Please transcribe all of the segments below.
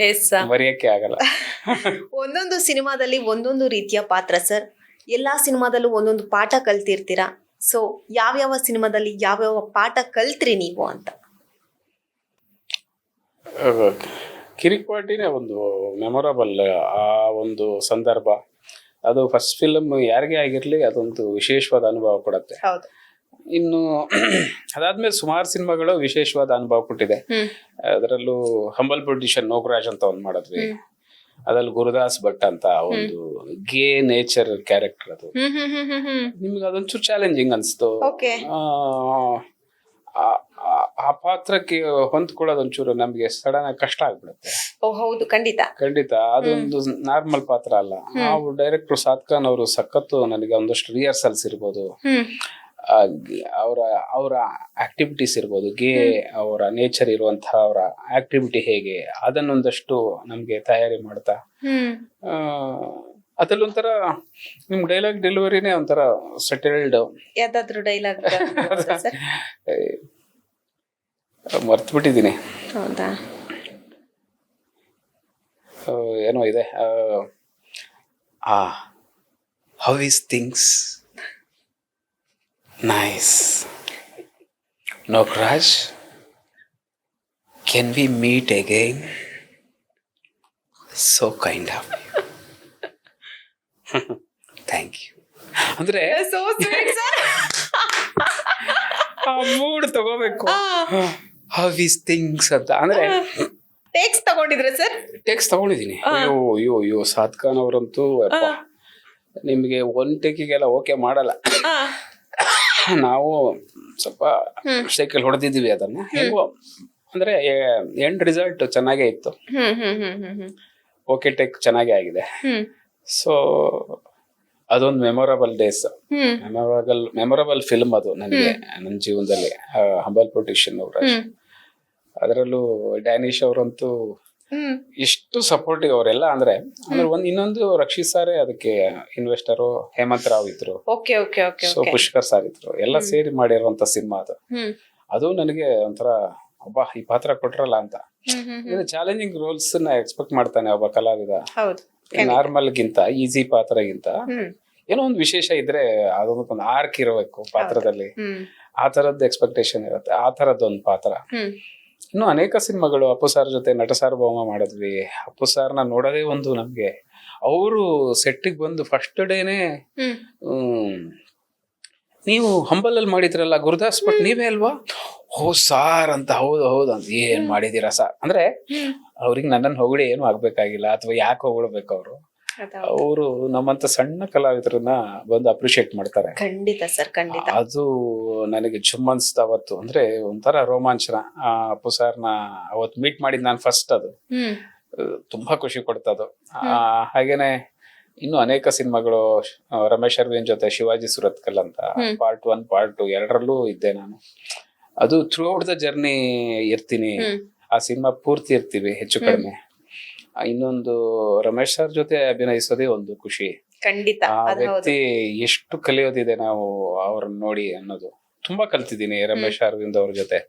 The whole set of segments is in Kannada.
ಎಸ್ ಮರೆಯಕ್ಕೆ ಆಗಲ್ಲ. ಒಂದೊಂದು ಸಿನಿಮಾದಲ್ಲಿ ಒಂದೊಂದು ರೀತಿಯ ಪಾತ್ರ ಸರ್. ಎಲ್ಲಾ ಸಿನಿಮಾದಲ್ಲೂ ಒಂದೊಂದು ಪಾಠ ಕಲ್ತಿರ್ತೀರಾ. ಸೊ ಯಾವ್ಯಾವ ಸಿನಿಮಾದಲ್ಲಿ ಯಾವ್ಯಾವ ಪಾಠ ಕಲ್ತ್ರಿ ನೀವು ಅಂತ? ಕಿರಿಕ್ಪಾಟಿನೇ ಒಂದು ಮೆಮೊರಬಲ್. ಆ ಒಂದು ಸಂದರ್ಭ, ಅದು ಫಸ್ಟ್ ಫಿಲಮ್ ಯಾರಿಗೇ ಆಗಿರ್ಲಿ ಅದೊಂದು ವಿಶೇಷವಾದ ಅನುಭವ ಕೊಡುತ್ತೆ. ಹೌದು. ಇನ್ನು ಅದಾದ್ಮೇಲೆ ಸುಮಾರು ಸಿನಿಮಾಗಳು ವಿಶೇಷವಾದ ಅನುಭವ ಕೊಟ್ಟಿದೆ. ಅದರಲ್ಲೂ ಹಂಬಲ್ ಪ್ರೊಡ್ಯೂಷನ್ ನೋಗರಾಜ್ ಅಂತ ಒಂದು ಮಾಡಿದ್ವಿ. ಅದ್ರಲ್ಲಿ ಗುರುದಾಸ್ ಭಟ್ ಅಂತ ಒಂದು ಗೇ ನೇಚರ್ ಕ್ಯಾರೆಕ್ಟರ್. ಅದು ನಿಮ್ಗೆ ಅದೊಂಚೂರು ಚಾಲೆಂಜಿಂಗ್ ಅನ್ಸ್ತು. ಓಕೆ. ಆ ಪಾತ್ರಕ್ಕೆ ಹೊಂದ್ಕೊಳ್ಳೋದು ಒಂಚೂರು ನಮ್ಗೆ ಸಡನ್ ಆಗಿ ಕಷ್ಟ ಆಗ್ಬಿಡುತ್ತೆ. ಓ ಹೌದು, ಖಂಡಿತ ಖಂಡಿತ. ಅದೊಂದು ನಾರ್ಮಲ್ ಪಾತ್ರ ಅಲ್ಲ. ನಾವು ಡೈರೆಕ್ಟರ್ ಸಾದ್ ಖಾನ್ ಅವರು ಸಖತ್ತು ನನಗೆ ಒಂದಷ್ಟು ರಿಹರ್ಸಲ್ಸ್ ಇರ್ಬೋದು, ಅವರ ಆಕ್ಟಿವಿಟೀಸ್ ಇರ್ಬೋದು, ಗೇ ಅವರ ನೇಚರ್ ಇರುವಂತಹ ಅವರ ಆಕ್ಟಿವಿಟಿ ಹೇಗೆ ಅದನ್ನೊಂದಷ್ಟು ನಮ್ಗೆ ತಯಾರಿ ಮಾಡ್ತಾ, ಅದ್ರಲ್ಲಿ ಒಂಥರ ನಿಮ್ ಡೈಲಾಗ್ ಡೆಲಿವರಿನೇ ಒಂಥರ ಸೆಟಲ್ಡ್. ಯಾವ್ದಾದ್ರು ಡೈಲಾಗ್ ಮರ್ತು ಬಿಟ್ಟಿದ್ದೀನಿ. ಹೌದಾ? ಏನೋ ಇದೆ. How is things nice Nagaraj, can we meet again? So kind of thank you ಅಂದ್ರೆ ಆ ಮೂಡ್ ತಗೋಬೇಕು. ಹೌ ಇಸ್ ಥಿಂಗ್ಸ್ ಅಂತ ಅಂದ್ರೆ ಟೇಕ್ಸ್ ತಗೊಂಡಿದ್ರೆ ಸರ್? ಟೇಕ್ಸ್ ತಗೊಂಡಿದ್ದೀನಿ. ಅಯ್ಯೋ ಸಾದ್ ಖಾನ್ ಅವರಂತೂ ನಿಮ್ಗೆ ಒನ್ ಟೇಕಿಗೆಲ್ಲ ಓಕೆ ಮಾಡಲ್ಲ. ನಾವು ಸ್ವಲ್ಪ ಸೈಕಲ್ ಹೊಡೆದಿದ್ದೀವಿ ಅದನ್ನ. ಹೆಂಗೋ ಅಂದ್ರೆ ಎಂಡ್ ರಿಸಲ್ಟ್ ಚೆನ್ನಾಗೇ ಇತ್ತು. ಓಕೆ ಟೇಕ್ ಚೆನ್ನಾಗೇ ಆಗಿದೆ. ಸೊ ಅದೊಂದು ಮೆಮೊರಬಲ್ ಡೇಸ್, ಮೆಮೊರಬಲ್ ಫಿಲ್ಮ್ ಅದು ನನಗೆ, ನನ್ನ ಜೀವನದಲ್ಲಿ. ಹಂಬಲ್ ಪ್ರೊಡ್ಯೂಷನ್ ನೋಗರಾಜ್, ಅದರಲ್ಲೂ ಡ್ಯಾನಿಶ್ ಅವರಂತೂ ಎಷ್ಟು ಸಪೋರ್ಟಿವ್ ಅವರೆಲ್ಲ. ಅಂದ್ರೆ ಇನ್ನೊಂದು ರಕ್ಷಿತ್ ಸಾರೇ ಅದಕ್ಕೆ ಇನ್ವೆಸ್ಟರು, ಹೇಮಂತ್ ರಾವ್ ಇದ್ರು, ಸೊ ಪುಷ್ಕರ್ ಸಾರ್ ಇದ್ರು, ಎಲ್ಲ ಸೇರಿ ಮಾಡಿರುವಂತ ಸಿನಿಮಾ ಅದು. ಅದು ನನಗೆ ಒಂಥರ ಒಬ್ಬ ಈ ಪಾತ್ರ ಕೊಟ್ರಲ್ಲ ಅಂತ. ಚಾಲೆಂಜಿಂಗ್ ರೋಲ್ಸ್ ನ ಎಕ್ಸ್ಪೆಕ್ಟ್ ಮಾಡ್ತಾನೆ ಒಬ್ಬ ಕಲಾವಿದ. ನಾರ್ಮಲ್ ಗಿಂತ, ಈಸಿ ಪಾತ್ರಗಿಂತ ಏನೋ ಒಂದು ವಿಶೇಷ ಇದ್ರೆ ಅದೊಂದು ಆರ್ಕ್ ಇರಬೇಕು ಪಾತ್ರದಲ್ಲಿ. ಆ ತರದ್ದು ಎಕ್ಸ್ಪೆಕ್ಟೇಷನ್ ಇರುತ್ತೆ. ಆ ತರದ್ದೊಂದು ಪಾತ್ರ. ಇನ್ನು ಅನೇಕ ಸಿನಿಮಾಗಳು ಅಪ್ಪು ಸಾರ್ ಜೊತೆ ನಟ ಸಾರ್ವಭೌಮ ಮಾಡಿದ್ವಿ. ಅಪ್ಪು ಸಾರ್ನ ನೋಡೋದೇ ಒಂದು ನಮ್ಗೆ, ಅವರು ಸೆಟ್ಟಿಗೆ ಬಂದು ಫಸ್ಟ್ ಡೇನೆ ನೀವು ಹಂಬಲಲ್ಲಿ ಮಾಡಿದ್ರಲ್ಲ ಗುರುದಾಸ್ ಭಟ್ ನೀವೇ ಅಲ್ವಾ? ಹೋ ಸಾರ್ ಅಂತ. ಹೌದು ಹೌದು ಅಂತ. ಏನ್ ಮಾಡಿದೀರಾ ಸಾರ್ ಅಂದ್ರೆ ಅವ್ರಿಗೆ ನನ್ನನ್ನು ಹೊಗಳಿ ಏನು ಆಗ್ಬೇಕಾಗಿಲ್ಲ, ಅಥವಾ ಯಾಕೆ ಹೊಗಳ್ಬೇಕು. ಅವರು ನಮ್ಮಂತ ಸಣ್ಣ ಕಲಾವಿದರನ್ನ ಬಂದು ಅಪ್ರಿಶಿಯೇಟ್ ಮಾಡ್ತಾರೆ. ಖಂಡಿತ ಸರ್, ಖಂಡಿತ. ಅದು ನನಗೆ ಚುಮ್ಮನ್ಸ್ತ ಅವತ್ತು. ಅಂದ್ರೆ ಒಂಥರ ರೋಮಾಂಚನ. ಅಪ್ಪು ಸಾರ್ನ ಅವತ್ತು ಮೀಟ್ ಮಾಡಿದ್ ನಾನು ಫಸ್ಟ್. ಅದು ತುಂಬಾ ಖುಷಿ ಕೊಡ್ತದು. ಹಾಗೇನೆ ಇನ್ನು ಅನೇಕ ಸಿನಿಮಾಗಳು, ರಮೇಶ್ ಅರವಿಂದ್ ಜೊತೆ ಶಿವಾಜಿ ಸುರತ್ಕಲ್ ಅಂತ ಪಾರ್ಟ್ 1 ಪಾರ್ಟ್ 2 ಎರಡರಲ್ಲೂ ಇದ್ದೆ ನಾನು. ಅದು ಥ್ರೂ ಔಟ್ ದ ಜರ್ನಿ ಇರ್ತೀನಿ. ಆ ಸಿನಿಮಾ ಪೂರ್ತಿ ಇರ್ತೀವಿ ಹೆಚ್ಚು ಕಡಿಮೆ. ಇನ್ನೊಂದು ರಮೇಶ್ ಸರ್ ಜೊತೆ ಅಭಿನಯಿಸೋದೇ ಒಂದು ಖುಷಿ. ಖಂಡಿತ. ಆ ವ್ಯಕ್ತಿ ಎಷ್ಟು ಕಲಿಯೋದಿದೆ ನಾವು ಅವ್ರನ್ನ ನೋಡಿ ಅನ್ನೋದು. ತುಂಬಾ ಕಲ್ತಿದ್ದೀನಿ ರಮೇಶ್ ಅರವಿಂದ್ ಅವ್ರ ಜೊತೆ.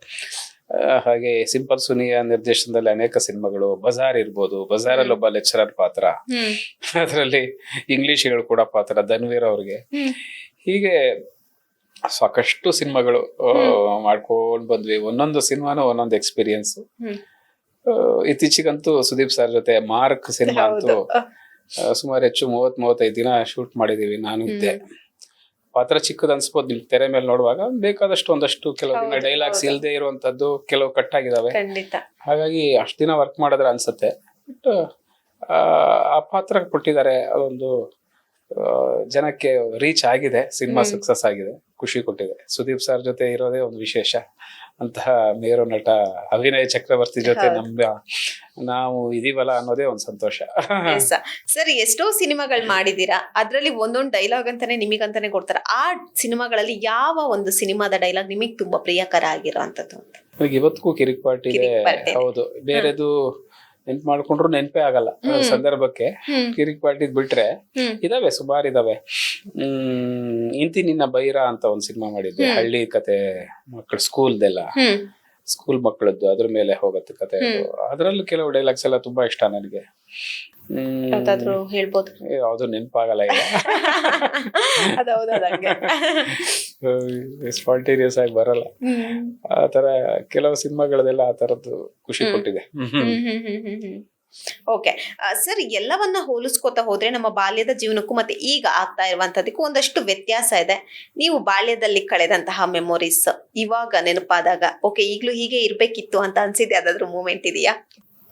ಹಾಗೆ ಸಿಂಪಲ್ ಸುನಿಯ ನಿರ್ದೇಶನದಲ್ಲಿ ಅನೇಕ ಸಿನಿಮಾಗಳು, ಬಜಾರ್ ಇರ್ಬೋದು, ಬಜಾರಲ್ಲಿ ಒಬ್ಬ ಲೆಕ್ಚರರ್ ಪಾತ್ರ, ಅದರಲ್ಲಿ ಇಂಗ್ಲಿಷ್ ಕೂಡ ಪಾತ್ರ ಧನ್ವೀರ್ ಅವ್ರಿಗೆ. ಹೀಗೆ ಸಾಕಷ್ಟು ಸಿನಿಮಾಗಳು ಮಾಡ್ಕೊಂಡ್ ಬಂದ್ವಿ. ಒಂದೊಂದು ಸಿನಿಮಾನು ಒಂದೊಂದು ಎಕ್ಸ್ಪೀರಿಯನ್ಸ್. ಇತ್ತೀಚೆಗಂತೂ ಸುದೀಪ್ ಸರ್ ಜೊತೆ ಮಾರ್ಕ್ ಸಿನಿಮಾ ಅಂತೂ ಸುಮಾರು ಹೆಚ್ಚು 30-35 ದಿನ ಶೂಟ್ ಮಾಡಿದೀವಿ. ನಾನು ಇದ್ದೆ. ಪಾತ್ರ ಚಿಕ್ಕದ್ ಅನ್ಸ್ಬೋದು ನಿಮ್ ತೆರೆ ಮೇಲೆ ನೋಡುವಾಗ, ಬೇಕಾದಷ್ಟು ಒಂದಷ್ಟು ಕೆಲವು ದಿನ ಡೈಲಾಗ್ಸ್ ಇಲ್ದೇ ಇರುವಂತದ್ದು ಕೆಲವು ಕಟ್ ಆಗಿದಾವೆ. ಹಾಗಾಗಿ ಅಷ್ಟ್ ದಿನ ವರ್ಕ್ ಮಾಡಿದ್ರೆ ಅನ್ಸುತ್ತೆ. ಬಟ್ ಆ ಪಾತ್ರ ಕೊಟ್ಟಿದ್ದಾರೆ, ಅದೊಂದು ಜನಕ್ಕೆ ರೀಚ್ ಆಗಿದೆ, ಸಿನಿಮಾ ಸಕ್ಸಸ್ ಆಗಿದೆ, ಖುಷಿ ಕೊಟ್ಟಿದೆ. ಸುದೀಪ್ ಸರ್ ಜೊತೆ ಇರೋದೇ ಒಂದು ವಿಶೇಷ. ಅಂತಹ ಮೇರು ನಟ ಅಭಿನಯ ಚಕ್ರವರ್ತಿ ಜೊತೆ ನಾವು ಇದೀವಲ್ಲ ಅನ್ನೋದೇ ಒಂದು ಸಂತೋಷ. ಸರ್, ಎಷ್ಟೋ ಸಿನಿಮಾಗಳು ಮಾಡಿದೀರಾ, ಅದ್ರಲ್ಲಿ ಒಂದೊಂದು ಡೈಲಾಗ್ ಅಂತಾನೆ ನಿಮಗಂತಾನೆ ಕೊಡ್ತಾರ. ಆ ಸಿನಿಮಾಗಳಲ್ಲಿ ಯಾವ ಒಂದು ಸಿನಿಮಾದ ಡೈಲಾಗ್ ನಿಮಗ್ ತುಂಬಾ ಪ್ರಿಯಕರ ಆಗಿರೋ ಅಂತದ್ದು? ನನಗೆ ಇವತ್ತಿಗೂ ಕಿರಿಕ್ಪಾಟಿಗೆ. ಹೌದು, ಬೇರೆದು ನೆನ್ಪು ಮಾಡ್ಕೊಂಡ್ರು ನೆನ್ಪೇ ಆಗಲ್ಲ ಸಂದರ್ಭಕ್ಕೆ. ಕಿರಿಕ್ಪಾಟಿದ್ ಬಿಟ್ರೆ ಇದಾವೆ, ಸುಮಾರು ಇದಾವೆ. ಇಂತಿ ನಿನ್ನ ಬೈರ ಅಂತ ಒಂದ್ ಸಿನಿಮಾ ಮಾಡಿದ್ದೆ, ಹಳ್ಳಿ ಕತೆ, ಮಕ್ಕಳ ಸ್ಕೂಲ್ದೆಲ್ಲ. ಸ್ಕೂಲ್ ಮಕ್ಕಳದ್ದು ಅದ್ರ ಮೇಲೆ ಹೋಗುತ್ತೆ ಕತೆ. ಅದ್ರಲ್ಲೂ ಕೆಲವು ಡೈಲಾಗ್ಸ್ ಎಲ್ಲ ತುಂಬಾ ಇಷ್ಟ ನನಗೆ. ಯಾವ್ದಾದ್ರು ಹೇಳ್ಬೋದು? ಯಾವ್ದು ನೆನಪಾಗಲ್ಲ ಈಗ. ಸ್ಪಾಂಟೇನಿಯಸ್ ಆಗಿ ಬರಲ್ಲ. ಆ ತರ ಕೆಲವು ಸಿನಿಮಾಗಳದೆಲ್ಲ ಆ ತರದ್ದು ಖುಷಿ ಕೊಟ್ಟಿದೆ. ಓಕೆ ಸರ್, ಎಲ್ಲವನ್ನ ಹೋಲಿಸ್ಕೊತಾ ಹೋದ್ರೆ ನಮ್ಮ ಬಾಲ್ಯದ ಜೀವನಕ್ಕೂ ಮತ್ತೆ ಈಗ ಆಗ್ತಾ ಇರುವಂತದಕ್ಕೂ ಒಂದಷ್ಟು ವ್ಯತ್ಯಾಸ ಇದೆ. ನೀವು ಬಾಲ್ಯದಲ್ಲಿ ಕಳೆದಂತಹ ಮೆಮೊರೀಸ್ ಇವಾಗ ನೆನಪಾದಾಗ ಓಕೆ ಈಗ್ಲೂ ಹೀಗೆ ಇರ್ಬೇಕಿತ್ತು ಅಂತ ಅನ್ಸಿದೆ, ಯಾವ್ದಾದ್ರು ಮೂಮೆಂಟ್ ಇದೆಯಾ?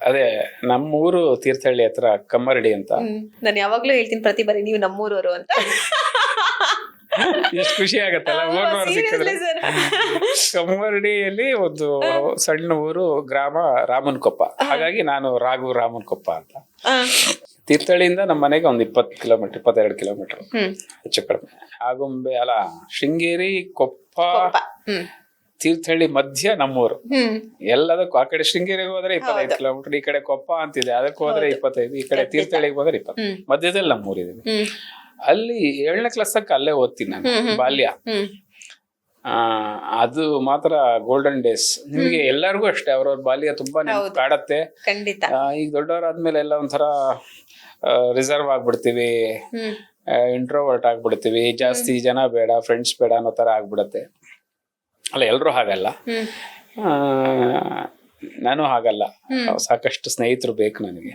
ಅದೇ ನಮ್ಮೂರು ತೀರ್ಥಹಳ್ಳಿ ಹತ್ರ ಕಮ್ಮರಡಿ ಅಂತ. ನಾನು ಯಾವಾಗ್ಲೂ ಹೇಳ್ತೀನಿ ಪ್ರತಿ ಬಾರಿ ನೀವು ನಮ್ಮೂರವರು ಅಂತ. ಎಷ್ಟು ಖುಷಿ ಆಗತ್ತಲ್ಲ ಸಿಕ್ಕಿದ್ರೆ. ಕಮ್ಮರಡಿಯಲ್ಲಿ ಒಂದು ಸಣ್ಣ ಊರು, ಗ್ರಾಮ ರಾಮನ್ಕೊಪ್ಪ. ಹಾಗಾಗಿ ನಾನು ರಾಮನ್ಕೊಪ್ಪ ಅಂತ. ತೀರ್ಥಹಳ್ಳಿಯಿಂದ ನಮ್ಮ ಮನೆಗೆ ಒಂದು 20 ಕಿಲೋಮೀಟರ್ 22 ಕಿಲೋಮೀಟರ್ ಹೆಚ್ಚು ಕಡಿಮೆ. ಆಗುಂಬೆ ಅಲ್ಲ, ಶೃಂಗೇರಿ, ಕೊಪ್ಪ, ತೀರ್ಥಹಳ್ಳಿ ಮಧ್ಯ ನಮ್ಮೂರು. ಎಲ್ಲದಕ್ಕೂ ಆ ಕಡೆ ಶೃಂಗೇರಿಗೆ ಹೋದ್ರೆ 25 ಕಿಲೋಮೀಟರ್, ಈ ಕಡೆ ಕೊಪ್ಪ ಅಂತಿದೆ ಅದಕ್ಕೆ ಹೋದ್ರೆ 25, ಈ ಕಡೆ ತೀರ್ಥಹಳ್ಳಿಗೆ ಹೋದ್ರೆ 20. ಮಧ್ಯದಲ್ಲಿ ನಮ್ಮೂರಿದೆ. ಅಲ್ಲಿ 7ನೇ ಕ್ಲಾಸ್ ತನಕ ಅಲ್ಲೇ ಓದ್ತೀನಿ ನಾನು. ಬಾಲ್ಯ ಅದು ಮಾತ್ರ ಗೋಲ್ಡನ್ ಡೇಸ್. ನಿಮ್ಗೆ ಎಲ್ಲರಿಗೂ ಅಷ್ಟೇ ಅವ್ರವ್ರ ಬಾಲ್ಯ ತುಂಬಾ ನೆನಪು ಕಾಡತ್ತೆ. ಈಗ ದೊಡ್ಡವರಾದ್ಮೇಲೆ ಎಲ್ಲ ಒಂಥರ ರಿಸರ್ವ್ ಆಗ್ಬಿಡ್ತೀವಿ, ಇಂಟ್ರೋವರ್ಟ್ ಆಗ್ಬಿಡ್ತೀವಿ, ಜಾಸ್ತಿ ಜನ ಬೇಡ, ಫ್ರೆಂಡ್ಸ್ ಬೇಡ ಅನ್ನೋ ತರ ಆಗ್ಬಿಡತ್ತೆ. ಅಲ್ಲ, ಎಲ್ರೂ ಹಾಗಲ್ಲ, ನಾನು ಹಾಗಲ್ಲ. ಸಾಕಷ್ಟು ಸ್ನೇಹಿತರು ಬೇಕು ನನಗೆ,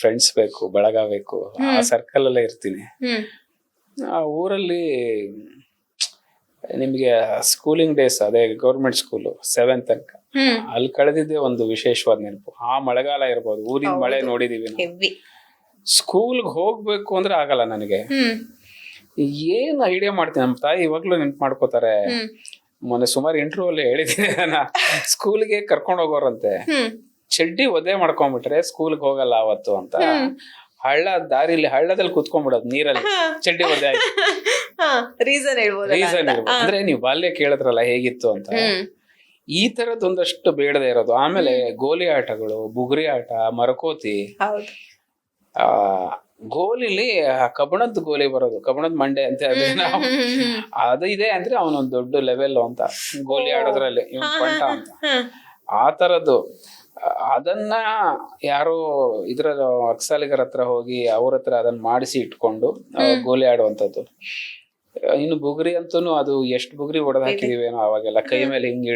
ಫ್ರೆಂಡ್ಸ್ ಬೇಕು, ಬಳಗ ಬೇಕು. ಆ ಸರ್ಕಲ್ ಅಲ್ಲೇ ಇರ್ತೀನಿ. ಆ ಊರಲ್ಲಿ ನಿಮ್ಗೆ ಸ್ಕೂಲಿಂಗ್ ಡೇಸ್, ಅದೇ ಗೌರ್ಮೆಂಟ್ ಸ್ಕೂಲು 7th ತನಕ, ಅಲ್ಲಿ ಕಳೆದಿದ್ದೆ ಒಂದು ವಿಶೇಷವಾದ ನೆನಪು. ಆ ಮಳೆಗಾಲ ಇರ್ಬೋದು, ಊರಿನ ಮಳೆ ನೋಡಿದೀವಿ ನಾವು. ಸ್ಕೂಲ್ಗೆ ಹೋಗ್ಬೇಕು ಅಂದ್ರೆ ಆಗಲ್ಲ ನನಗೆ. ಏನ್ ಐಡಿಯಾ ಮಾಡ್ತೀನಿ, ನಮ್ಮ ತಾಯಿ ಇವಾಗ್ಲೂ ನೆನ್ಪು ಮಾಡ್ಕೋತಾರೆ. ಮೊನ್ನೆ ಸುಮಾರು ಇಂಟರ್ವ್ಯೂ ಅಲ್ಲಿ ಹೇಳಿದ್ದೀನಿ, ಸ್ಕೂಲ್ಗೆ ಕರ್ಕೊಂಡು ಹೋಗೋರಂತೆ, ಚಡ್ಡಿ ಒದ್ದೆ ಮಾಡ್ಕೊಂಡ್ಬಿಟ್ರೆ ಸ್ಕೂಲ್ಗೆ ಹೋಗಲ್ಲ ಅವತ್ತು ಅಂತ. ದಾರಿಲಿ ಹಳ್ಳದಲ್ಲಿ ಕುತ್ಕೊಂಡ್ಬಿಡೋದು ನೀರಲ್ಲಿ, ಚಡ್ಡಿ ಒದ್ದೆ ಆಯ್ತು. ರೀಸನ್ ಇರ್ಬೋದು. ಅಂದ್ರೆ ನೀವು ಬಾಲ್ಯ ಕೇಳಿದ್ರಲ್ಲ ಹೇಗಿತ್ತು ಅಂತ, ಈ ತರದ್ ಒಂದಷ್ಟು ಬೇಡದೆ ಇರೋದು. ಆಮೇಲೆ ಗೋಲಿ ಆಟಗಳು, ಬುಗುರಿ ಆಟ, ಮರಕೋತಿ, ಗೋಲಿಲಿ ಕಬ್ಬಣದ ಗೋಲಿ ಬರೋದು, ಕಬ್ಬಣದ ಮಂಡೆ ಅಂತ ಅದು ಇದೆ ಅಂದ್ರೆ ಅವನೊಂದ್ ದೊಡ್ಡ ಲೆವೆಲ್ ಅಂತ ಗೋಲಿ ಆಡೋದ್ರಲ್ಲಿ, ಪಂಟ ಅಂತ. ಆ ತರದ್ದು ಅದನ್ನ ಯಾರೋ ಇದ್ರ ಅಕ್ಸಾಲಿಗರ ಹತ್ರ ಹೋಗಿ ಅವ್ರ ಹತ್ರ ಅದನ್ನ ಮಾಡಿಸಿ ಇಟ್ಕೊಂಡು ಗೋಲಿ ಆಡುವಂಥದ್ದು. ಇನ್ನು ಬುಗುರಿ ಅಂತೂ ಅದು ಎಷ್ಟು ಬುಗುರಿ ಹೊಡೆದ್ ಹಾಕಿದೀವೇನೋ ಅವಾಗೆಲ್ಲ, ಕೈ ಮೇಲೆ ಹಿಂಗ್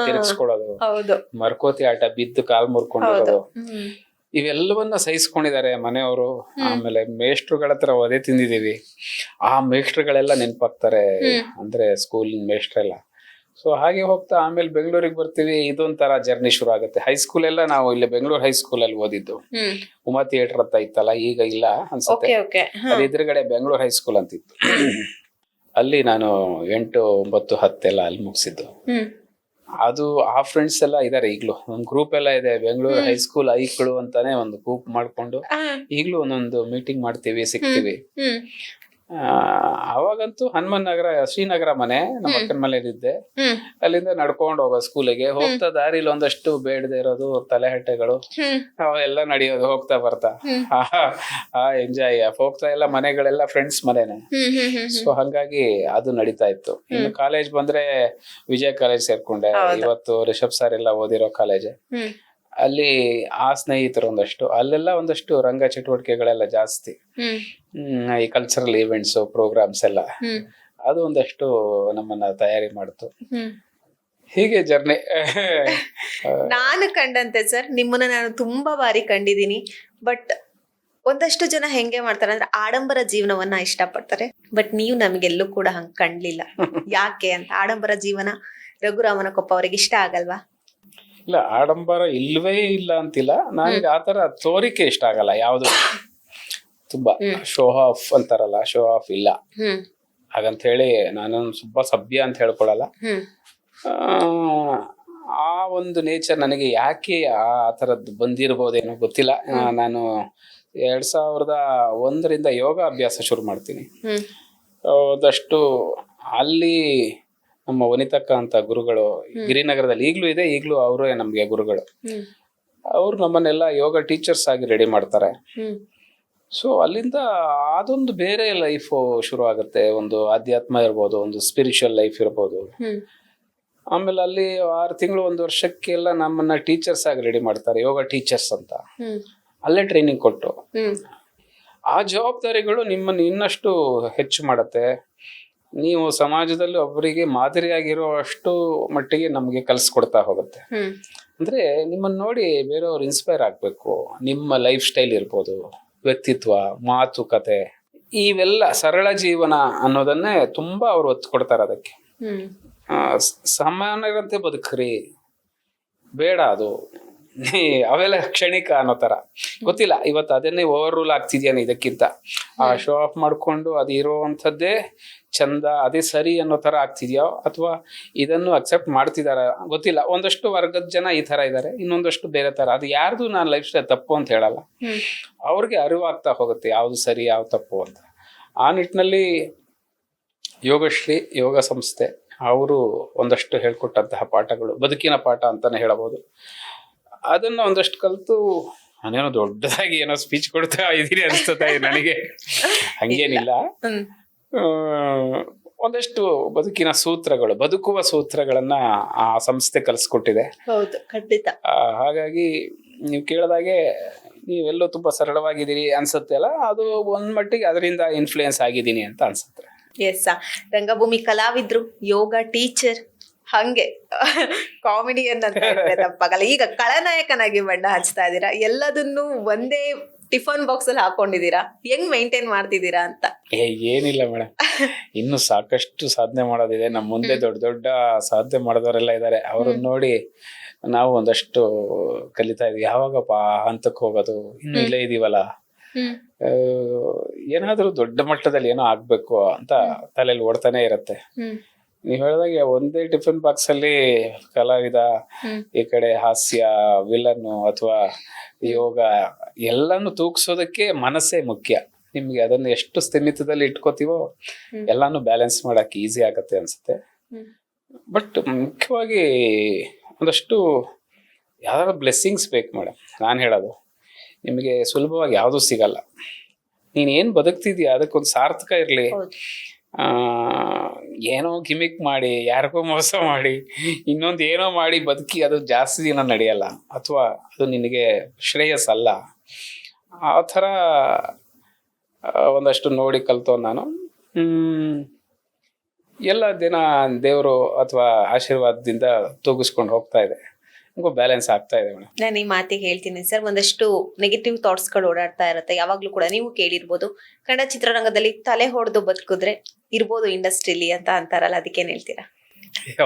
ತಿರ್ಗಿಸ್ಕೊಡೋದು, ಮರ್ಕೋತಿ ಆಟ, ಬಿದ್ದು ಕಾಲ್ ಮುರ್ಕೊಂಡಿರೋದು, ಇವೆಲ್ಲವನ್ನ ಸಹಿಸ್ಕೊಂಡಿದ್ದಾರೆ ಮನೆಯವರು. ಆಮೇಲೆ ಮೇಷ್ಟ್ರುಗಳ ಹತ್ರ ಒದೆ ತಿಂದಿದೀವಿ. ಆ ಮೇಷ್ಟ್ರುಗಳೆಲ್ಲ ನೆನ್ಪಾಗ್ತಾರೆ, ಅಂದ್ರೆ ಸ್ಕೂಲಿನ ಮೇಷ್ಟ್ರೆಲ್ಲ. ಸೊ ಹಾಗೆ ಹೋಗ್ತಾ ಆಮೇಲೆ ಬೆಂಗಳೂರಿಗೆ ಬರ್ತೀವಿ. ಇದೊಂಥರ ಜರ್ನಿ ಶುರು ಆಗುತ್ತೆ. ಹೈಸ್ಕೂಲ್ ಎಲ್ಲ ನಾವು ಇಲ್ಲಿ ಬೆಂಗಳೂರು ಹೈಸ್ಕೂಲ್ ಅಲ್ಲಿ ಓದಿದ್ದು. ಉಮಾ ಥಿಯೇಟರ್ ಅಂತ ಇತ್ತಲ್ಲ, ಈಗ ಇಲ್ಲ ಅನ್ಸುತ್ತೆ. ಅದ್ರ ಎದುರುಗಡೆ ಬೆಂಗಳೂರು ಹೈಸ್ಕೂಲ್ ಅಂತಿತ್ತು. ಅಲ್ಲಿ ನಾನು 8, 9, 10 ಎಲ್ಲ ಅಲ್ಲಿ ಮುಗಿಸಿದ್ದು. ಅದು ಆ ಫ್ರೆಂಡ್ಸ್ ಎಲ್ಲ ಇದಾರೆ ಈಗ್ಲೂ. ಒಂದ್ ಗ್ರೂಪ್ ಎಲ್ಲ ಇದೆ, ಬೆಂಗಳೂರು ಹೈಸ್ಕೂಲ್ ಐಕ್ಳು ಅಂತಾನೆ ಒಂದು ಗ್ರೂಪ್ ಮಾಡ್ಕೊಂಡು ಈಗ್ಲೂ ಒಂದೊಂದು ಮೀಟಿಂಗ್ ಮಾಡ್ತೀವಿ, ಸಿಗ್ತೀವಿ. ಅವಾಗಂತೂ ಹನುಮನ್ ನಗರ, ಶ್ರೀನಗರ ಮನೆ, ನಮ್ಮ ಅಕ್ಕನ ಮನೇಲಿದ್ದೆ. ಅಲ್ಲಿಂದ ನಡ್ಕೊಂಡು ಹೋಗೋ ಸ್ಕೂಲಿಗೆ. ಹೋಗ್ತಾ ದಾರಿಲಿ ಒಂದಷ್ಟು ಬೇಡದೆ ಇರೋದು ತಲೆಹಟ್ಟೆಗಳು ಅವೆಲ್ಲ ನಡೆಯೋದು, ಹೋಗ್ತಾ ಬರ್ತಾ ಎಂಜಾಯ್. ಹೋಗ್ತಾ ಎಲ್ಲ ಮನೆಗಳೆಲ್ಲ ಫ್ರೆಂಡ್ಸ್ ಮನೆನೆ. ಸೊ ಹಂಗಾಗಿ ಅದು ನಡೀತಾ ಇತ್ತು. ಇನ್ನು ಕಾಲೇಜ್ ಬಂದ್ರೆ ವಿಜಯ ಕಾಲೇಜ್ ಸೇರ್ಕೊಂಡೆ. ಇವತ್ತು ರಿಷಬ್ ಸರ್ ಎಲ್ಲ ಓದಿರೋ ಕಾಲೇಜ್. ಅಲ್ಲಿ ಆ ಸ್ನೇಹಿತರು ಒಂದಷ್ಟು, ಅಲ್ಲೆಲ್ಲ ಒಂದಷ್ಟು ರಂಗ ಚಟುವಟಿಕೆಗಳೆಲ್ಲ ಜಾಸ್ತಿ. ಈ ಕಲ್ಚರಲ್ ಈವೆಂಟ್ಸ್, ಪ್ರೋಗ್ರಾಮ್ಸ್ ಎಲ್ಲ, ಅದು ಒಂದಷ್ಟು ನಮ್ಮನ್ನ ತಯಾರಿ ಮಾಡ್ತು. ಹೀಗೆ ಜರ್ನಿ. ನಾನು ಕಂಡಂತೆ ಸರ್, ನಿಮ್ಮನ್ನ ನಾನು ತುಂಬಾ ಬಾರಿ ಕಂಡಿದ್ದೀನಿ. ಬಟ್ ಒಂದಷ್ಟು ಜನ ಹೆಂಗೆ ಮಾಡ್ತಾರೆ ಅಂದ್ರೆ ಆಡಂಬರ ಜೀವನವನ್ನ ಇಷ್ಟಪಡ್ತಾರೆ. ಬಟ್ ನೀವು ನಮಗೆಲ್ಲೂ ಕೂಡ ಹಂಗ್ ಕಂಡ್ಲಿಲ್ಲ. ಯಾಕೆ ಅಂತ? ಆಡಂಬರ ಜೀವನ ರಘುರಾಮನ ಕೊಪ್ಪ ಅವರಿಗೆ ಇಷ್ಟ ಆಗಲ್ವಾ? ಇಲ್ಲ, ಆಡಂಬರ ಇಲ್ವೇ ಇಲ್ಲ ಅಂತಿಲ್ಲ. ನನಗೆ ಆತರ ತೋರಿಕೆ ಇಷ್ಟ ಆಗಲ್ಲ ಯಾವ್ದು. ತುಂಬಾ ಶೋ ಆಫ್ ಅಂತಾರಲ್ಲ, ಶೋ ಆಫ್ ಇಲ್ಲ. ಹಾಗಂತ ಹೇಳಿ ನಾನು ತುಂಬಾ ಸಭ್ಯ ಅಂತ ಹೇಳ್ಕೊಳಲ್ಲ. ಆ ಒಂದು ನೇಚರ್ ನನಗೆ ಯಾಕೆ ಆ ತರದ್ದು ಬಂದಿರ್ಬೋದೇನೋ ಗೊತ್ತಿಲ್ಲ. ನಾನು 2001ರಿಂದ ಯೋಗ ಅಭ್ಯಾಸ ಶುರು ಮಾಡ್ತೀನಿ. ಒಂದಷ್ಟು ಅಲ್ಲಿ ನಮ್ಮ ವನಿತಕ್ಕ ಅಂತ ಗುರುಗಳು ಗಿರಿನಗರದಲ್ಲಿ ಈಗ್ಲೂ ಇದೆ, ಈಗ್ಲೂ ಅವರೇ ನಮ್ಗೆ ಗುರುಗಳು. ಅವ್ರು ನಮ್ಮನ್ನೆಲ್ಲ ಯೋಗ ಟೀಚರ್ಸ್ ಆಗಿ ರೆಡಿ ಮಾಡ್ತಾರೆ. ಸೊ ಅಲ್ಲಿಂದ ಅದೊಂದು ಬೇರೆ ಲೈಫ್ ಶುರು ಆಗುತ್ತೆ. ಒಂದು ಆಧ್ಯಾತ್ಮ ಇರ್ಬೋದು, ಒಂದು ಸ್ಪಿರಿಚುವಲ್ ಲೈಫ್ ಇರ್ಬೋದು. ಆಮೇಲೆ ಅಲ್ಲಿ 6 ತಿಂಗಳು 1 ವರ್ಷಕ್ಕೆಲ್ಲ ನಮ್ಮನ್ನ ಟೀಚರ್ಸ್ ಆಗಿ ರೆಡಿ ಮಾಡ್ತಾರೆ, ಯೋಗ ಟೀಚರ್ಸ್ ಅಂತ. ಅಲ್ಲೇ ಟ್ರೈನಿಂಗ್ ಕೊಟ್ಟು ಆ ಜವಾಬ್ದಾರಿಗಳು ನಿಮ್ಮನ್ನು ಇನ್ನಷ್ಟು ಹೆಚ್ಚು ಮಾಡುತ್ತೆ. ನೀವು ಸಮಾಜದಲ್ಲಿ ಒಬ್ಬರಿಗೆ ಮಾದರಿಯಾಗಿರೋ ಅಷ್ಟು ಮಟ್ಟಿಗೆ ನಮಗೆ ಕಲಿಸ್ಕೊಡ್ತಾ ಹೋಗುತ್ತೆ. ಅಂದ್ರೆ ನಿಮ್ಮನ್ನ ನೋಡಿ ಬೇರೆಯವ್ರು ಇನ್ಸ್ಪೈರ್ ಆಗ್ಬೇಕು. ನಿಮ್ಮ ಲೈಫ್ ಸ್ಟೈಲ್ ಇರ್ಬೋದು, ವ್ಯಕ್ತಿತ್ವ, ಮಾತುಕತೆ, ಇವೆಲ್ಲ ಸರಳ ಜೀವನ ಅನ್ನೋದನ್ನೇ ತುಂಬಾ ಅವ್ರು ಒತ್ತು ಕೊಡ್ತಾರೆ. ಅದಕ್ಕೆ ಸಾಮಾನ್ಯರಂತೆ ಬದುಕ್ರಿ, ಬೇಡ ಅದು ಅವೆಲ್ಲ ಕ್ಷಣಿಕ ಅನ್ನೋ ತರ. ಗೊತ್ತಿಲ್ಲ ಇವತ್ತು ಅದನ್ನೇ ಓವರ್ ರೂಲ್ ಆಗ್ತಿದ್ಯಾನೆ ಇದಕ್ಕಿಂತ. ಆ ಶೋ ಆಫ್ ಮಾಡ್ಕೊಂಡು ಅದು ಇರೋವಂಥದ್ದೇ ಚಂದ, ಅದೇ ಸರಿ ಅನ್ನೋ ತರ ಆಗ್ತಿದ್ಯೋ ಅಥವಾ ಇದನ್ನು ಅಕ್ಸೆಪ್ಟ್ ಮಾಡ್ತಿದಾರ ಗೊತ್ತಿಲ್ಲ. ಒಂದಷ್ಟು ವರ್ಗದ ಜನ ಈ ತರ ಇದ್ದಾರೆ, ಇನ್ನೊಂದಷ್ಟು ಬೇರೆ ತರ. ಅದು ಯಾರ್ದು ನಾನು ಲೈಫ್ ಸ್ಟೈಲ್ ತಪ್ಪು ಅಂತ ಹೇಳಲ್ಲ, ಅವ್ರಿಗೆ ಅರಿವಾಗ್ತಾ ಹೋಗುತ್ತೆ ಯಾವ್ದು ಸರಿ ಯಾವ್ದು ತಪ್ಪು ಅಂತ. ಆ ನಿಟ್ಟಿನಲ್ಲಿ ಯೋಗಶ್ರೀ ಯೋಗ ಸಂಸ್ಥೆ ಅವರು ಒಂದಷ್ಟು ಹೇಳ್ಕೊಟ್ಟಂತಹ ಪಾಠಗಳು ಬದುಕಿನ ಪಾಠ ಅಂತಾನೆ ಹೇಳಬಹುದು. ಅದನ್ನ ಒಂದಷ್ಟು ಕಲಿತು ನಾನೇನೋ ದೊಡ್ಡದಾಗಿ ಏನೋ ಸ್ಪೀಚ್ ಕೊಡ್ತಾ ಇದ್ದೀನಿ ಅನ್ಸ್ತದೆ ನನಗೆ. ಹಂಗೇನಿಲ್ಲ, ಒಂದಷ್ಟು ಬದುಕಿನ ಸೂತ್ರಗಳು, ಬದುಕುವ ಸೂತ್ರಗಳನ್ನ ಆ ಸಂಸ್ಥೆ ಕಲಿಸ್ಕೊಟ್ಟಿದೆ. ಹೌದು, ಖಂಡಿತ. ಹಾಗಾಗಿ ನೀವು ಕೇಳಿದಾಗೆ ನೀವೆಲ್ಲೋ ತುಂಬಾ ಸರಳವಾಗಿದ್ದೀರಿ ಅನ್ಸುತ್ತೆ ಅಲ್ಲ, ಅದು ಒಂದ್ ಮಟ್ಟಿಗೆ ಅದರಿಂದ ಇನ್ಫ್ಲೂಯೆನ್ಸ್ ಆಗಿದ್ದೀನಿ ಅಂತ ಅನ್ಸುತ್ತೆ. ಎಸ್, ರಂಗಭೂಮಿ ಕಲಾವಿದ್ರು, ಯೋಗ ಟೀಚರ್, ಹಂಗೆ ಕಾಮಿಡಿಯನ್ ಅಂತ ಹೇಳಿದ್ರೆ ತಪ್ಪಾಗಲ್ಲ. ಈಗ ಖಳನಾಯಕನಾಗಿ ಬಣ್ಣ ಹಚ್ತಾ ಇದ್ದೀರಾ, ಎಲ್ಲದನ್ನು ಒಂದೇ ಟಿಫನ್ ಬಾಕ್ಸ್ ಅಲ್ಲಿ ಹಾಕೊಂಡಿದೀರಾ. ಹೆಂಗ್ ಮೇಂಟೈನ್ ಮಾಡ್ತಿದ್ದೀರಾ ಅಂತ? ಏನಿಲ್ಲ ಮೇಡಮ್, ಇನ್ನು ಸಾಕಷ್ಟು ಸಾಧನೆ ಮಾಡೋದಿದೆ. ನಮ್ಮ ಮುಂದೆ ದೊಡ್ಡ ದೊಡ್ಡ ಸಾಧನೆ ಮಾಡಿದವರೆಲ್ಲ ಇದ್ದಾರೆ. ಅವ್ರನ್ನ ನೋಡಿ ನಾವು ಒಂದಷ್ಟು ಕಲಿತಾ ಇದೀವಿ. ಯಾವಾಗಪ್ಪ ಹಂತಕ್ಕೆ ಹೋಗೋದು, ಇನ್ನು ಇಲ್ಲೇ ಇದೀವಲ್ಲ, ಏನಾದ್ರೂ ದೊಡ್ಡ ಮಟ್ಟದಲ್ಲಿ ಏನೋ ಆಗ್ಬೇಕು ಅಂತ ತಲೆಯಲ್ಲಿ ಓಡ್ತಾನೆ ಇರತ್ತೆ. ನೀವ್ ಹೇಳಿದಾಗೆ ಒಂದೇ ಟಿಫಿನ್ ಬಾಕ್ಸ್ ಅಲ್ಲಿ ಕಲಾವಿದ, ಈ ಕಡೆ ಹಾಸ್ಯ, ವಿಲನ್ನು ಅಥವಾ ಯೋಗ, ಎಲ್ಲಾನು ತೂಗ್ಸೋದಕ್ಕೆ ಮನಸ್ಸೇ ಮುಖ್ಯ. ನಿಮ್ಗೆ ಅದನ್ನ ಎಷ್ಟು ಸ್ಥಿಮಿತದಲ್ಲಿ ಇಟ್ಕೋತೀವೋ ಎಲ್ಲಾನು ಬ್ಯಾಲೆನ್ಸ್ ಮಾಡಕ್ ಈಸಿ ಆಗತ್ತೆ ಅನ್ಸುತ್ತೆ. ಬಟ್ ಮುಖ್ಯವಾಗಿ ಒಂದಷ್ಟು ಯಾವ್ದಾದ್ರು ಬ್ಲೆಸ್ಸಿಂಗ್ಸ್ ಬೇಕು ಮೇಡಮ್. ನಾನು ಹೇಳೋದು ನಿಮಗೆ ಸುಲಭವಾಗಿ ಯಾವುದು ಸಿಗಲ್ಲ. ನೀನ್ ಏನ್ ಬದುಕ್ತಿದ್ಯಾ ಅದಕ್ಕೊಂದು ಸಾರ್ಥಕ ಇರ್ಲಿ. ಏನೋ ಗಿಮಿಕ್ ಮಾಡಿ, ಯಾರಿಗೋ ಮೋಸ ಮಾಡಿ, ಇನ್ನೊಂದು ಏನೋ ಮಾಡಿ ಬದುಕಿ ಅದು ಜಾಸ್ತಿ ದಿನ ನಡೆಯಲ್ಲ, ಅಥವಾ ಅದು ನಿನಗೆ ಶ್ರೇಯಸ್ಸಲ್ಲ. ಆ ಥರ ಒಂದಷ್ಟು ನೋಡಿ ಕಲ್ತೋ ನಾನು. ಎಲ್ಲ ದಿನ ದೇವರು ಅಥವಾ ಆಶೀರ್ವಾದದಿಂದ ತೂಗಿಸ್ಕೊಂಡು ಹೋಗ್ತಾ ಇದೆ, ಬ್ಯಾಲೆನ್ಸ್ ಆಗ್ತಾ ಇದೆ ಮೇಡಮ್. ನಾನು ಈ ಮಾತಿಗೆ ಹೇಳ್ತೀನಿ ಸರ್, ಒಂದಷ್ಟು ನೆಗೆಟಿವ್ ಥಾಟ್ಸ್ ಗಳು ಓಡಾಡ್ತಾ ಇರುತ್ತೆ ಯಾವಾಗ್ಲೂ ಕೂಡ. ನೀವು ಕೇಳಿರ್ಬೋದು, ಕನ್ನಡ ಚಿತ್ರರಂಗದಲ್ಲಿ ತಲೆ ಹೊಡೆದು ಬದುಕಿದ್ರೆ ಇರ್ಬೋದು ಇಂಡಸ್ಟ್ರಿಲಿ ಅಂತ ಅಂತಾರಲ್ಲ, ಅದಕ್ಕೇನ್ ಹೇಳ್ತೀರಾ?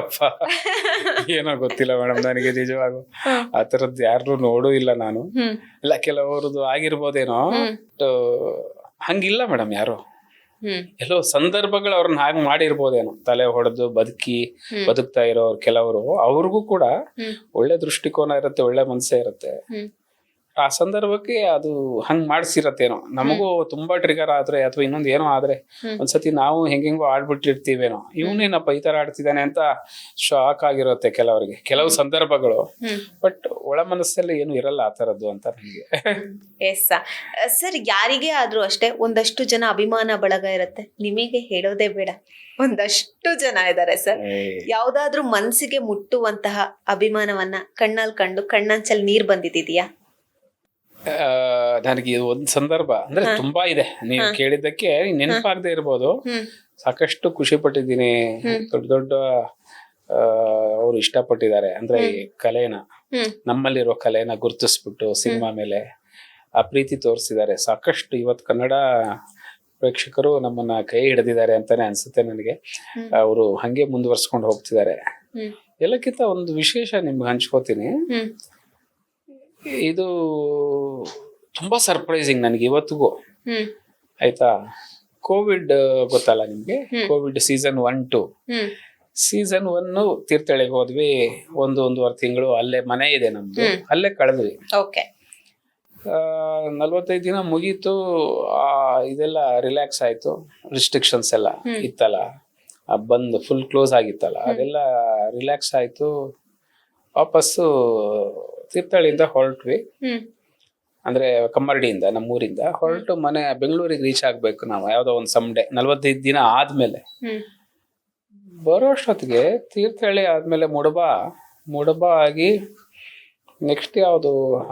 ಅಪ್ಪ ಏನೋ ಗೊತ್ತಿಲ್ಲ ಮೇಡಮ್ ನನಗೆ, ನಿಜವಾಗೂ ಆ ತರದ್ದು ಯಾರು ನೋಡೂ ಇಲ್ಲ ನಾನು. ಇಲ್ಲ ಕೆಲವ್ರದ್ದು ಆಗಿರ್ಬೋದೇನೋ, ಹಂಗಿಲ್ಲ ಮೇಡಮ್. ಯಾರು ಎಲ್ಲೋ ಸಂದರ್ಭಗಳು ಅವ್ರನ್ನ ಹಾಗೆ ಮಾಡಿರ್ಬೋದೇನೋ, ತಲೆ ಹೊಡೆದು ಬದುಕ್ತಾ ಇರೋರು ಕೆಲವರು. ಅವ್ರಿಗೂ ಕೂಡ ಒಳ್ಳೆ ದೃಷ್ಟಿಕೋನ ಇರುತ್ತೆ, ಒಳ್ಳೆ ಮನಸ್ಸೇ ಇರುತ್ತೆ. ಆ ಸಂದರ್ಭಕ್ಕೆ ಅದು ಹಂಗ್ ಮಾಡ್ಸಿರತ್ತೇನೋ. ನಮಗೂ ತುಂಬಾ ಟ್ರಿಗರ್ ಆದ್ರೆ ಅಥವಾ ಇನ್ನೊಂದ್ ಏನೋ ಆದ್ರೆ ಒಂದ್ಸತಿ ನಾವು ಹೆಂಗೆಂಗೋ ಆಡ್ಬಿಟ್ಟಿರ್ತೀವೇನೋ, ಇವನೇನಪ್ಪ ಈ ತರ ಆಡ್ತಿದ್ದಾನೆ ಅಂತ ಶಾಕ್ ಆಗಿರುತ್ತೆ ಕೆಲವರಿಗೆ, ಕೆಲವು ಸಂದರ್ಭಗಳು. ಬಟ್ ಒಳ ಮನಸ್ಸಲ್ಲಿ ಏನು ಇರಲ್ಲ ಆ ತರದ್ದು ಅಂತ ನನಗೆ. ಎಸ್ ಸರ್, ಯಾರಿಗೇ ಆದ್ರೂ ಅಷ್ಟೇ ಒಂದಷ್ಟು ಜನ ಅಭಿಮಾನ ಬಳಗ ಇರುತ್ತೆ. ನಿಮಗೆ ಹೇಳೋದೇ ಬೇಡ, ಒಂದಷ್ಟು ಜನ ಇದ್ದಾರೆ ಸರ್. ಯಾವ್ದಾದ್ರು ಮನ್ಸಿಗೆ ಮುಟ್ಟುವಂತಹ ಅಭಿಮಾನವನ್ನ ಕಣ್ಣಲ್ಲಿ ಕಂಡು ಕಣ್ಣಂಚಲ್ಲಿ ನೀರ್ ಬಂದಿದ್ಯಾ? ನನಗೆ ಒಂದ್ ಸಂದರ್ಭ ಅಂದ್ರೆ ತುಂಬಾ ಇದೆ, ನೀವು ಕೇಳಿದ್ದಕ್ಕೆ ನೆನಪಾಗದೆ ಇರ್ಬೋದು. ಸಾಕಷ್ಟು ಖುಷಿ ಪಟ್ಟಿದ್ದೀನಿ. ದೊಡ್ಡ ದೊಡ್ಡ ಅವ್ರು ಇಷ್ಟಪಟ್ಟಿದ್ದಾರೆ ಅಂದ್ರೆ ಈ ಕಲೆನ, ನಮ್ಮಲ್ಲಿರೋ ಕಲೆನ ಗುರುತಿಸ್ಬಿಟ್ಟು ಸಿನಿಮಾ ಮೇಲೆ ಆ ಪ್ರೀತಿ ತೋರಿಸಿದ್ದಾರೆ. ಸಾಕಷ್ಟು ಇವತ್ತು ಕನ್ನಡ ಪ್ರೇಕ್ಷಕರು ನಮ್ಮನ್ನ ಕೈ ಹಿಡಿದಿದ್ದಾರೆ ಅಂತಾನೆ ಅನ್ಸುತ್ತೆ ನನಗೆ. ಅವರು ಹಂಗೆ ಮುಂದುವರ್ಸ್ಕೊಂಡು ಹೋಗ್ತಿದ್ದಾರೆ. ಎಲ್ಲಕ್ಕಿಂತ ಒಂದು ವಿಶೇಷ ನಿಮ್ಗೆ ಹಂಚ್ಕೋತೀನಿ. ಇದು ತುಂಬಾ ಸರ್ಪ್ರೈಸಿಂಗ್ ನನಗೆ ಇವತ್ತಿಗೂ. ಆಯ್ತಾ, ಕೋವಿಡ್ ಗೊತ್ತಲ್ಲ ನಿಮ್ಗೆ? Covid season 1-2. ಸೀಸನ್ 1 ತೀರ್ಥಹಳ್ಳಿಗೆ ಹೋದ್ವಿ. 1.5 ತಿಂಗಳು ಅಲ್ಲೇ ಮನೆ ಇದೆ ನಮ್ದು, ಅಲ್ಲೇ ಕಳೆದ್ವಿ. 45 ದಿನ ಮುಗೀತು. ಇದೆಲ್ಲ ರಿಲ್ಯಾಕ್ಸ್ ಆಯ್ತು. ರಿಸ್ಟ್ರಿಕ್ಷನ್ಸ್ ಎಲ್ಲ ಇತ್ತಲ್ಲ, ಬಂದು ಫುಲ್ ಕ್ಲೋಸ್ ಆಗಿತ್ತಲ್ಲ, ಅದೆಲ್ಲ ರಿಲ್ಯಾಕ್ಸ್ ಆಯ್ತು. ವಾಪಸ್ಸು ತೀರ್ಥಹಳ್ಳಿಯಿಂದ ಹೊರಟ್ವಿ. ಅಂದ್ರೆ ಕಮ್ಮರಡಿಯಿಂದ, ನಮ್ಮೂರಿಂದ ಹೊರಟು ಬೆಂಗಳೂರಿಗೆ ರೀಚ್ ಆಗ್ಬೇಕು ನಾವು. ಯಾವ್ದೋ ಒಂದು ಸಂಡೇ 45 ದಿನ ಆದ್ಮೇಲೆ ಬರೋ ಅಷ್ಟೊತ್ತಿಗೆ ತೀರ್ಥಹಳ್ಳಿ ಆದ್ಮೇಲೆ ಮುಡಬ ಆಗಿ ನೆಕ್ಸ್ಟ್ ಯಾವುದು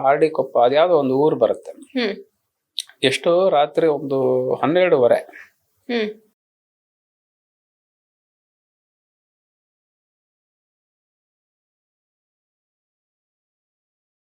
ಆರ್ಡಿಕೊಪ್ಪ ಅದ್ಯಾವುದೋ ಒಂದು ಊರು ಬರುತ್ತೆ. ಹ್ಮ್ ಎಷ್ಟೋ ರಾತ್ರಿ ಒಂದು 12:30 ಹ್ಮ್